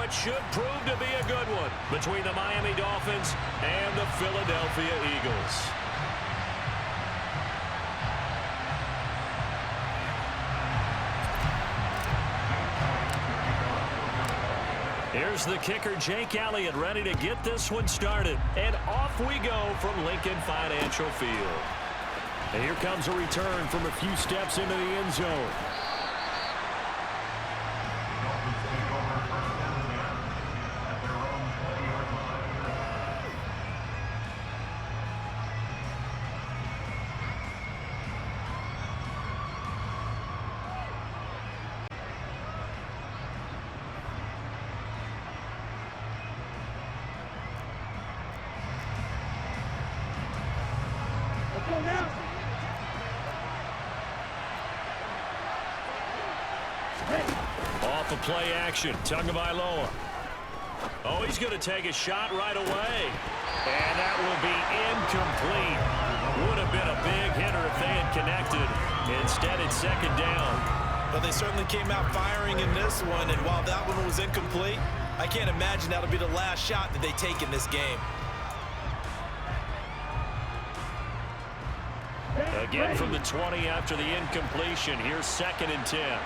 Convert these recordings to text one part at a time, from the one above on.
what should prove to be a good one between the Miami Dolphins and the Philadelphia Eagles. Here's the kicker, Jake Elliott, ready to get this one started. And off we go from Lincoln Financial Field. And here comes a return from a few steps into the end zone. Off of play action, Tagovailoa. Oh, he's going to take a shot right away. And that will be incomplete. Would have been a big hitter if they had connected. Instead, it's second down. But they certainly came out firing in this one, and while that one was incomplete, I can't imagine that'll be the last shot that they take in this game. Again from the 20 after the incompletion. Here's 2nd and 10.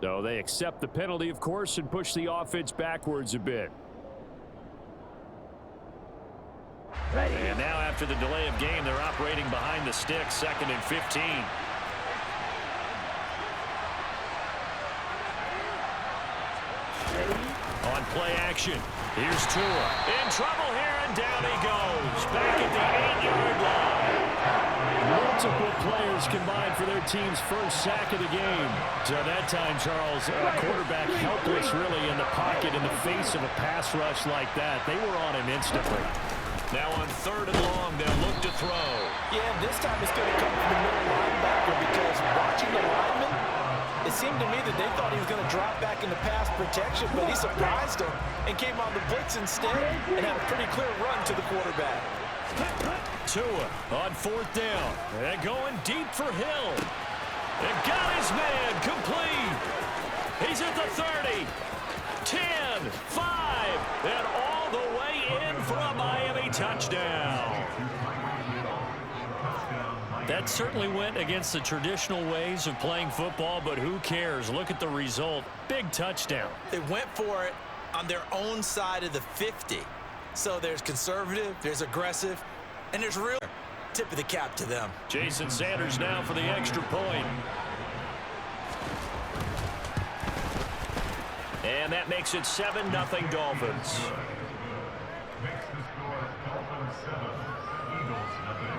So they accept the penalty, of course, and push the offense backwards a bit. Ready. And now after the delay of game, they're operating behind the sticks, 2nd and 15. On play action, here's Tua. In trouble here, and down he goes. Back at the 8-yard line. Multiple players combined for their team's first sack of the game. So that time, Charles, a quarterback helpless really in the pocket in the face of a pass rush like that. They were on him instantly. Now on 3rd and long, they'll look to throw. Yeah, this time it's going to come from the middle linebacker because watching the lineman, it seemed to me that they thought he was going to drop back into pass protection, but he surprised them and came on the blitz instead and had a pretty clear run to the quarterback. Tua on 4th down. And going deep for Hill. And got his man complete. He's at the 30. 10, 5, and all the way in for a Miami touchdown. That certainly went against the traditional ways of playing football, but who cares? Look at the result. Big touchdown. They went for it on their own side of the 50. So there's conservative, there's aggressive, and there's real. Tip of the cap to them. Jason Sanders now for the extra point. And that makes it 7-0 Dolphins. Makes the score Dolphins 7, Eagles 0.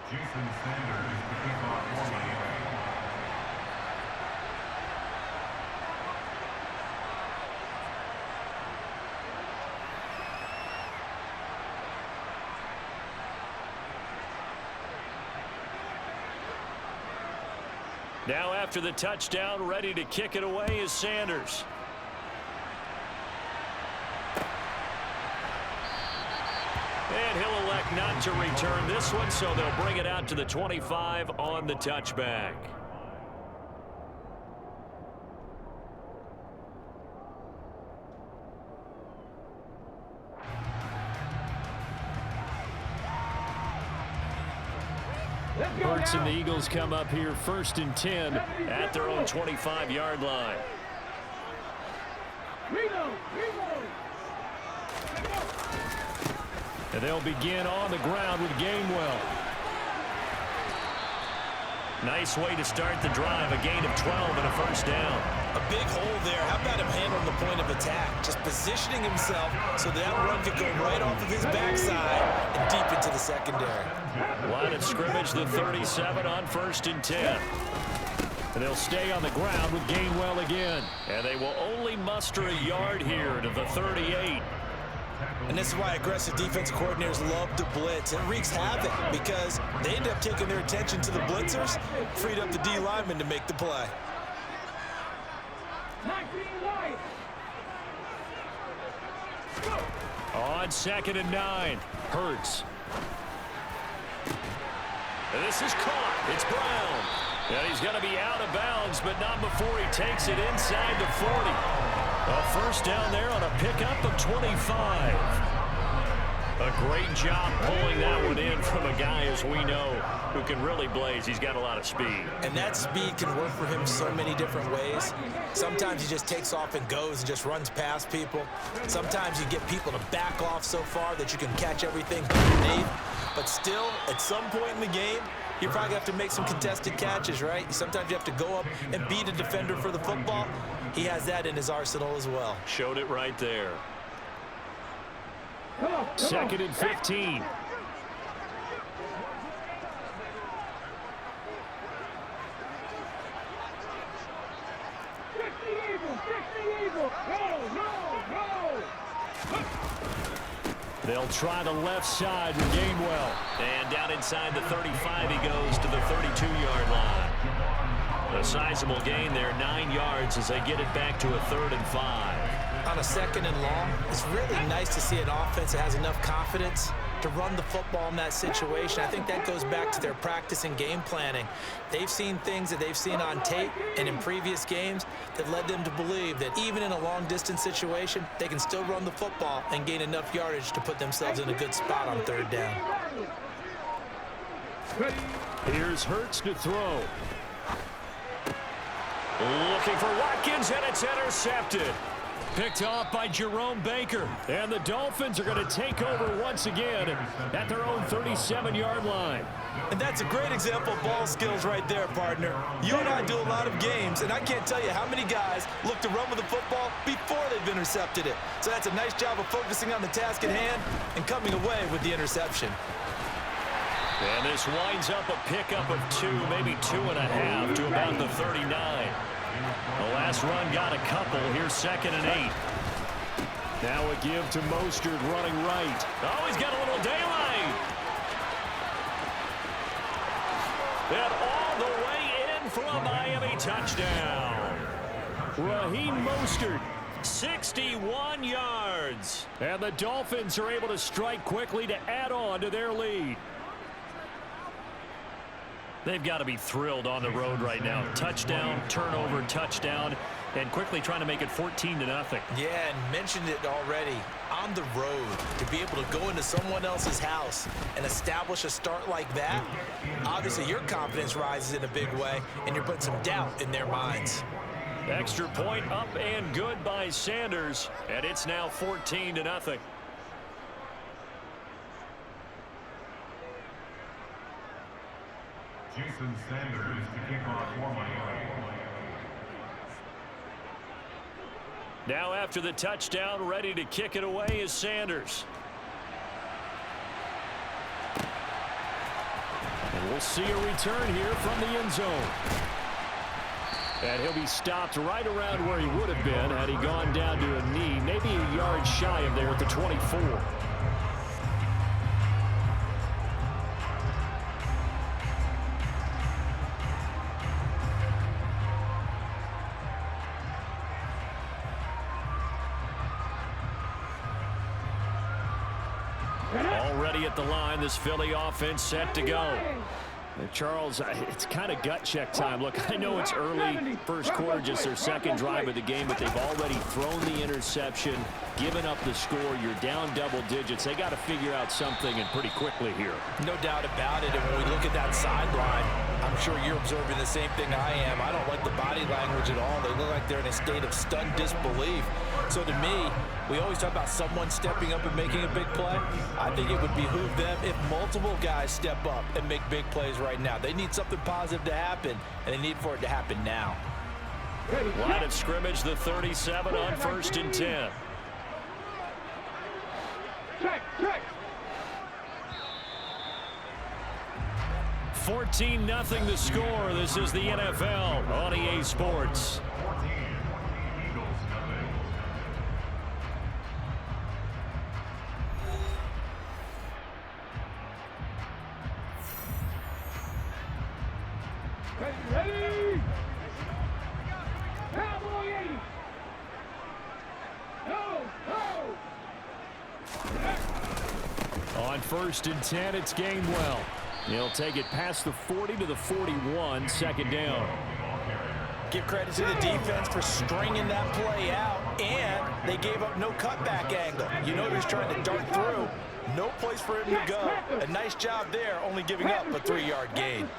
Jason Sanders, the kickoff for Miami. Now after the touchdown, ready to kick it away is Sanders. And he'll elect not to return this one, so they'll bring it out to the 25 on the touchback. Hurts and the Eagles come up here 1st and 10 at their own 25-yard line. And they'll begin on the ground with Gainwell. Nice way to start the drive, a gain of 12 and a 1st down. A big hole there. How about him handling the point of attack? Just positioning himself so that run could go right off of his backside and deep into the secondary. Line of scrimmage, the 37 on 1st and 10. And they'll stay on the ground with Gainwell again. And they will only muster a yard here to the 38. And this is why aggressive defensive coordinators love to blitz. It wreaks havoc because they end up taking their attention to the blitzers, freed up the D lineman to make the play. On 2nd and 9, Hurts. And this is caught. It's Brown. And he's going to be out of bounds, but not before he takes it inside the 40. A 1st down there on a pickup of 25. A great job pulling that one in from a guy, as we know, who can really blaze. He's got a lot of speed. And that speed can work for him so many different ways. Sometimes he just takes off and goes and just runs past people. Sometimes you get people to back off so far that you can catch everything underneath. But still, at some point in the game, you probably have to make some contested catches, right? Sometimes you have to go up and beat a defender for the football. He has that in his arsenal as well. Showed it right there. 2nd and 15. They'll try the left side with Gainwell. And down inside the 35 he goes to the 32-yard line. A sizable gain there, 9 yards as they get it back to a 3rd and 5. On a 2nd and long, it's really nice to see an offense that has enough confidence to run the football in that situation. I think that goes back to their practice and game planning. They've seen things that they've seen on tape and in previous games that led them to believe that even in a long-distance situation, they can still run the football and gain enough yardage to put themselves in a good spot on 3rd down. Here's Hurts to throw. Looking for Watkins, and it's intercepted. Picked off by Jerome Baker. And the Dolphins are going to take over once again at their own 37-yard line. And that's a great example of ball skills right there, partner. You and I do a lot of games, and I can't tell you how many guys look to run with the football before they've intercepted it. So that's a nice job of focusing on the task at hand and coming away with the interception. And this winds up a pickup of 2, maybe 2.5 to about the 39. The last run got a couple. Here's 2nd and 8. Now a give to Mostert running right. Oh, he's got a little daylight. And all the way in for a Miami touchdown. Raheem Mostert, 61 yards. And the Dolphins are able to strike quickly to add on to their lead. They've got to be thrilled on the road right now. Touchdown, turnover, touchdown, and quickly trying to make it 14-0. Yeah, and mentioned it already. On the road, to be able to go into someone else's house and establish a start like that, obviously your confidence rises in a big way, and you're putting some doubt in their minds. Extra point up and good by Sanders, and it's now 14-0. Jason Sanders to kick off for Miami. Now after the touchdown, ready to kick it away is Sanders. And we'll see a return here from the end zone. And he'll be stopped right around where he would have been had he gone down to a knee, maybe a yard shy of there at the 24. Already at the line, this Philly offense set to go. Charles, it's kind of gut check time. Look, I know it's early, first quarter, just their second drive of the game, but they've already thrown the interception, given up the score. You're down double digits. They got to figure out something, and pretty quickly here. No doubt about it. And when we look at that sideline, I'm sure you're observing the same thing I am. I don't like the body language at all. They look like they're in a state of stunned disbelief. So to me, we always talk about someone stepping up and making a big play. I think it would behoove them if multiple guys step up and make big plays right now. They need something positive to happen, and they need for it to happen now. Line of scrimmage, the 37 on 1st and 10. Check. 14-0 the score. This is the NFL on EA Sports. 14, Eagles nothing. Ready? Cowboy 80. Go. On 1st and 10, it's Gainwell. He'll take it past the 40 to the 41, second down. Give credit to the defense for stringing that play out, and they gave up no cutback angle. You know he's trying to dart through. No place for him to go. A nice job there, only giving up a 3-yard gain.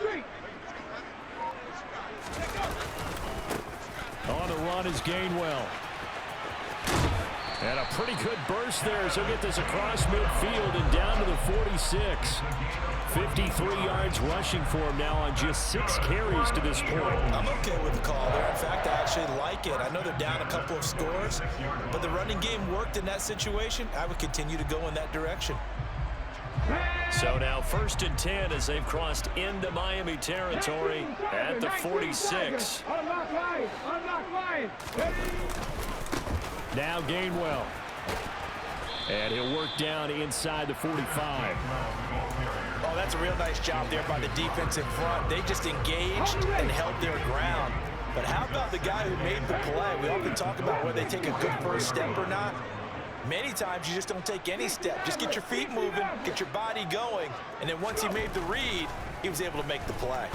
On the run is Gainwell. And a pretty good burst there as he'll get this across midfield and down to the 46. 53 yards rushing for him now on just 6 carries to this point. I'm okay with the call there. In fact, I actually like it. I know they're down a couple of scores, but the running game worked in that situation. I would continue to go in that direction. So now 1st and 10 as they've crossed into Miami territory at the 46. Unlock line. Now Gainwell. And he'll work down inside the 45. Oh, that's a real nice job there by the defense in front. They just engaged and held their ground. But how about the guy who made the play? We often talk about whether they take a good first step or not. Many times you just don't take any step. Just get your feet moving, get your body going, and then once he made the read, he was able to make the play.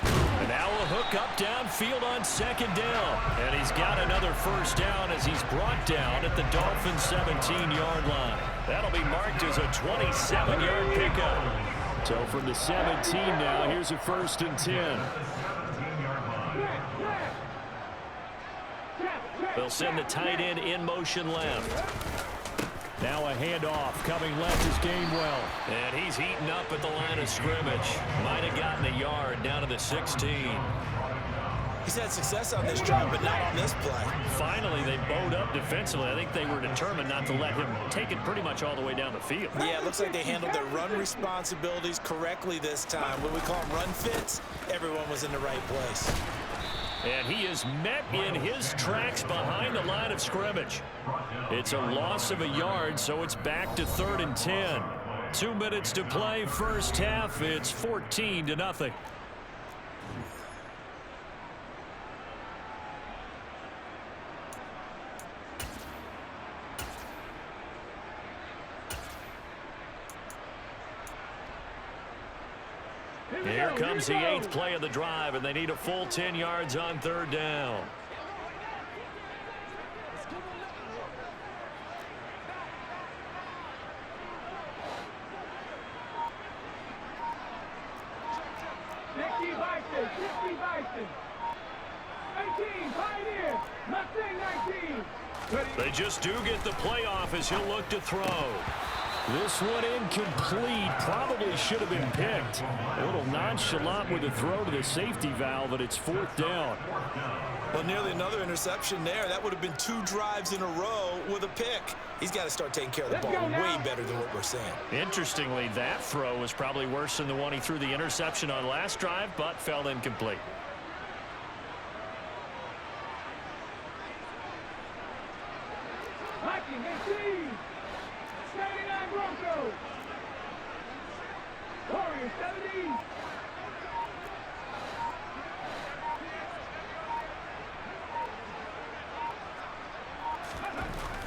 And now a hook up downfield on second down. And he's got another first down as he's brought down at the Dolphins' 17-yard line. That'll be marked as a 27-yard pickup. So from the 17 now, here's a 1st and 10. They'll send the tight end in motion left. Now a handoff coming left is Gainwell. And he's heating up at the line of scrimmage. Might have gotten a yard down to the 16. He's had success on this drive, but not on this play. Finally, they bowed up defensively. I think they were determined not to let him take it pretty much all the way down the field. Yeah, it looks like they handled their run responsibilities correctly this time. When we call them run fits, everyone was in the right place. And he is met in his tracks behind the line of scrimmage. It's a loss of a yard, so it's back to 3rd and 10. 2 minutes to play, first half. It's 14-0. Here comes the 8th play of the drive, and they need a full 10 yards on 3rd down. They just do get the playoff as he'll look to throw. This one incomplete. Probably should have been picked. A little nonchalant with the throw to the safety valve, but it's 4th down. Well, nearly another interception there. That would have been 2 drives in a row with a pick. He's got to start taking care of the ball way better than what we're saying. Interestingly, that throw was probably worse than the one he threw the interception on last drive, but fell incomplete.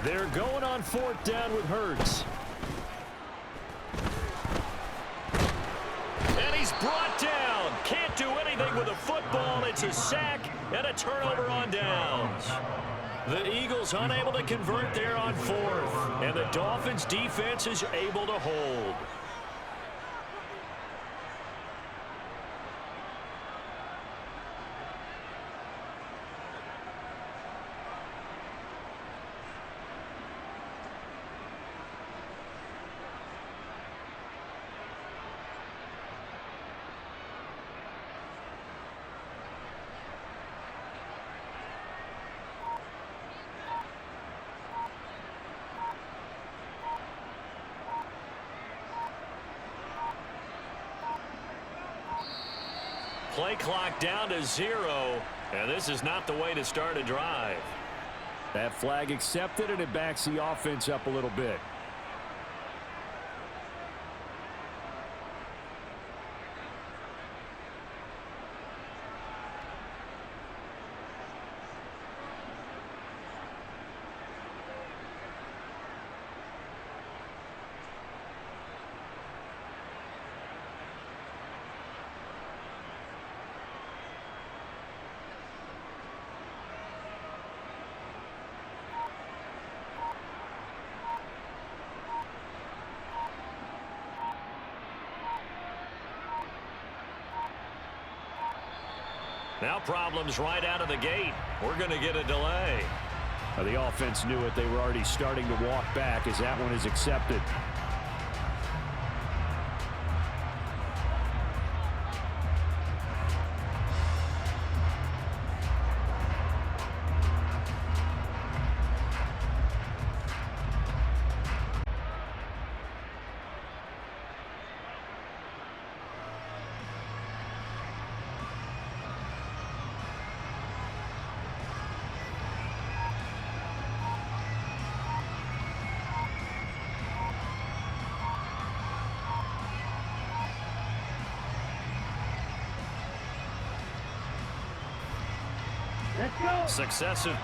They're going on 4th down with Hurts. And he Brought down. Can't do anything with a football. It's a sack and a turnover on downs. The Eagles unable to convert there on fourth. And the Dolphins defense is able to hold. Play clock down to 0, and this is not the way to start a drive. That flag accepted, and it backs the offense up a little bit. Now problems right out of the gate. We're going to get a delay. The offense knew it. They were already starting to walk back as that one is accepted. Let's go. Successive